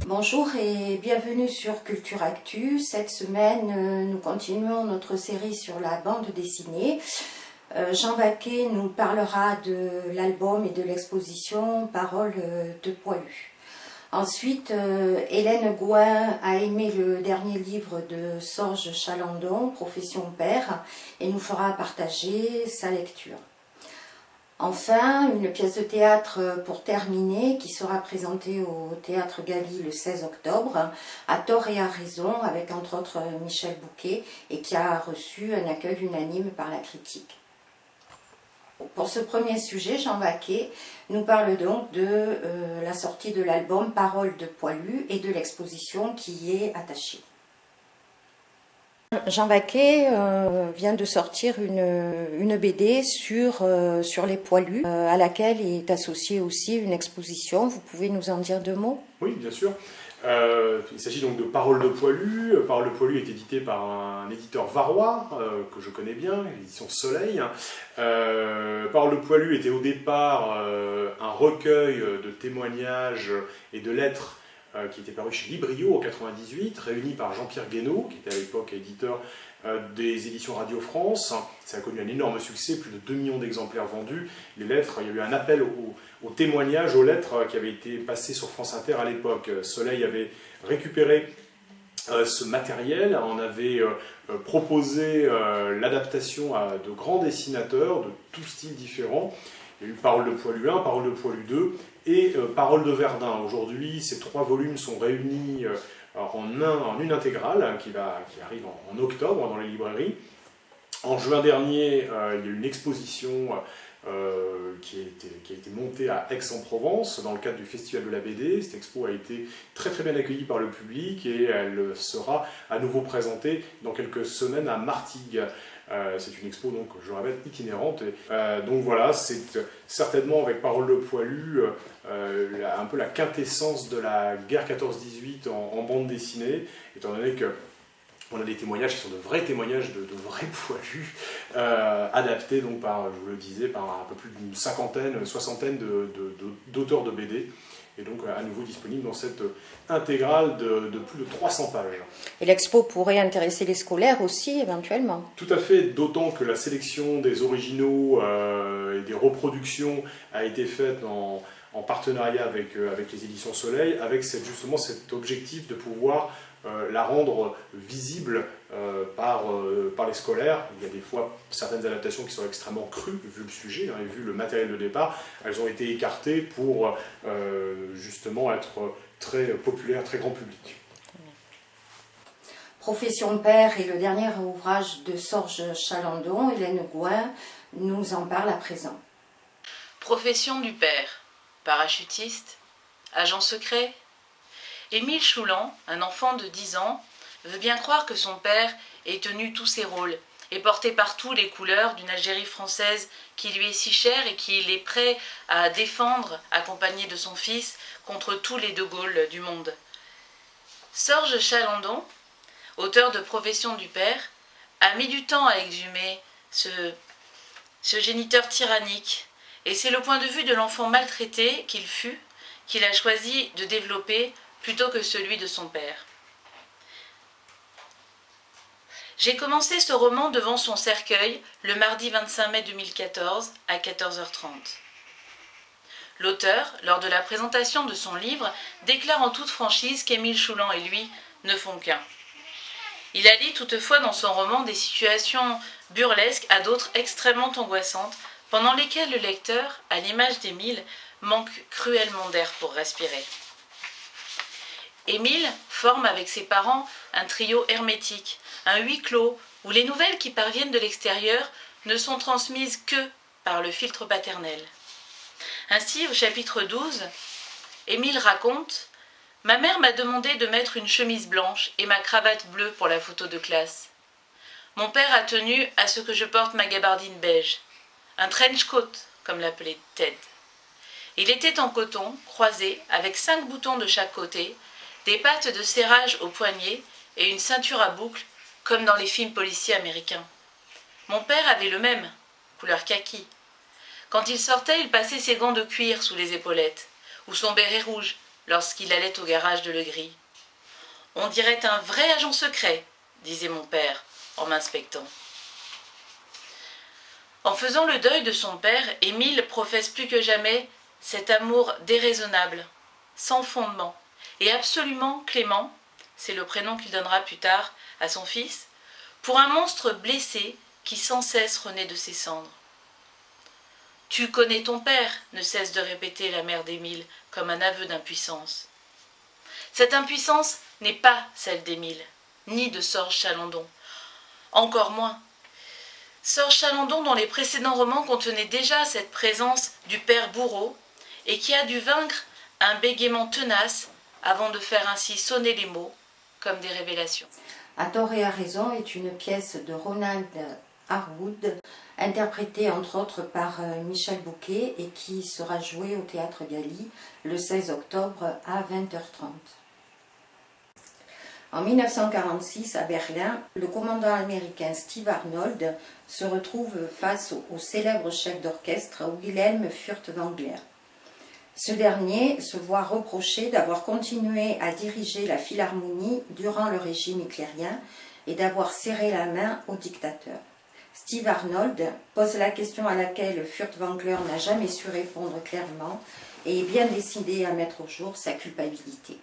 Bonjour et bienvenue sur Culture Actu. Cette semaine, nous continuons notre série sur la bande dessinée. Jean Vaquet nous parlera de l'album et de l'exposition Paroles de Poilu. Ensuite, Hélène Gouin a aimé le dernier livre de Sorge Chalandon, Profession père, et nous fera partager sa lecture. Enfin, une pièce de théâtre pour terminer qui sera présentée au Théâtre Galy le 16 octobre, à tort et à raison, avec entre autres Michel Bouquet, et qui a reçu un accueil unanime par la critique. Pour ce premier sujet, Jean Vaquet nous parle donc de la sortie de l'album Paroles de Poilu et de l'exposition qui y est attachée. Jean Vaquet vient de sortir une BD sur les poilus, à laquelle est associée aussi une exposition. Vous pouvez nous en dire deux mots ? Oui, bien sûr. Il s'agit donc de Paroles de Poilu. Paroles de Poilu est édité par un éditeur varois que je connais bien, l'édition Soleil. Paroles de Poilu était au départ un recueil de témoignages et de lettres qui était paru chez Librio en 1998, réuni par Jean-Pierre Guénaud, qui était à l'époque éditeur des éditions Radio France. Ça a connu un énorme succès, plus de 2 millions d'exemplaires vendus. Les lettres, il y a eu un appel aux témoignages, aux lettres qui avaient été passées sur France Inter à l'époque. Soleil avait récupéré ce matériel, on avait proposé l'adaptation à de grands dessinateurs de tous styles différents. Il y a eu Paroles de Poilu 1, Paroles de Poilu 2 et Paroles de Verdun. Aujourd'hui, ces 3 volumes sont réunis en une intégrale qui arrive en octobre dans les librairies. En juin dernier, il y a eu une exposition qui a été montée à Aix-en-Provence dans le cadre du Festival de la BD. Cette expo a été très très bien accueillie par le public et elle sera à nouveau présentée dans quelques semaines à Martigues. C'est une expo, donc, je le répète, itinérante. Donc voilà, c'est certainement avec Paroles de Poilu un peu la quintessence de la guerre 14-18 en bande dessinée, étant donné que on a des témoignages qui sont de vrais témoignages de vrais poilus, adaptés donc par, je vous le disais, par un peu plus d'une soixantaine d'auteurs de BD. Et donc à nouveau disponible dans cette intégrale de plus de 300 pages. Et l'expo pourrait intéresser les scolaires aussi, éventuellement. Tout à fait, d'autant que la sélection des originaux et des reproductions a été faite en partenariat avec les éditions Soleil, avec justement cet objectif de pouvoir la rendre visible par les scolaires. Il y a des fois certaines adaptations qui sont extrêmement crues, vu le sujet et vu le matériel de départ. Elles ont été écartées pour justement être très populaires, très grand public. Profession père est le dernier ouvrage de Sorge Chalandon. Hélène Gouin nous en parle à présent. Profession du père, parachutiste, agent secret. Émile Choulan, un enfant de 10 ans, veut bien croire que son père ait tenu tous ses rôles et porté partout les couleurs d'une Algérie française qui lui est si chère et qu'il est prêt à défendre, accompagné de son fils, contre tous les De Gaulle du monde. Sorge Chalandon, auteur de Profession du père, a mis du temps à exhumer ce géniteur tyrannique, et c'est le point de vue de l'enfant maltraité qu'il fut qu'il a choisi de développer plutôt que celui de son père. J'ai commencé ce roman devant son cercueil le mardi 25 mai 2014 à 14h30. L'auteur, lors de la présentation de son livre, déclare en toute franchise qu'Émile Choulan et lui ne font qu'un. Il allie toutefois dans son roman des situations burlesques à d'autres extrêmement angoissantes, pendant lesquelles le lecteur, à l'image d'Émile, manque cruellement d'air pour respirer. Émile forme avec ses parents un trio hermétique, un huis clos où les nouvelles qui parviennent de l'extérieur ne sont transmises que par le filtre paternel. Ainsi, au chapitre 12, Émile raconte « Ma mère m'a demandé de mettre une chemise blanche et ma cravate bleue pour la photo de classe. Mon père a tenu à ce que je porte ma gabardine beige, un trench coat, comme l'appelait Ted. Il était en coton, croisé, avec 5 boutons de chaque côté, des pattes de serrage au poignet et une ceinture à boucles, comme dans les films policiers américains. Mon père avait le même, couleur kaki. Quand il sortait, il passait ses gants de cuir sous les épaulettes, ou son béret rouge, lorsqu'il allait au garage de Legris. « On dirait un vrai agent secret, disait mon père en m'inspectant. » En faisant le deuil de son père, Émile professe plus que jamais cet amour déraisonnable, sans fondement, et absolument clément, c'est le prénom qu'il donnera plus tard à son fils, pour un monstre blessé qui sans cesse renaît de ses cendres. « Tu connais ton père » ne cesse de répéter la mère d'Émile comme un aveu d'impuissance. Cette impuissance n'est pas celle d'Émile, ni de Sorge Chalandon, encore moins. Sorge Chalandon, dont les précédents romans contenaient déjà cette présence du père bourreau, et qui a dû vaincre un bégaiement tenace avant de faire ainsi sonner les mots comme des révélations. À tort et à raison est une pièce de Ronald Harwood, interprétée entre autres par Michel Bouquet et qui sera jouée au Théâtre Galy le 16 octobre à 20h30. En 1946, à Berlin, le commandant américain Steve Arnold se retrouve face au célèbre chef d'orchestre Wilhelm Furtwängler. Ce dernier se voit reprocher d'avoir continué à diriger la Philharmonie durant le régime hitlérien et d'avoir serré la main au dictateur. Steve Arnold pose la question à laquelle Furtwängler n'a jamais su répondre clairement et est bien décidé à mettre au jour sa culpabilité.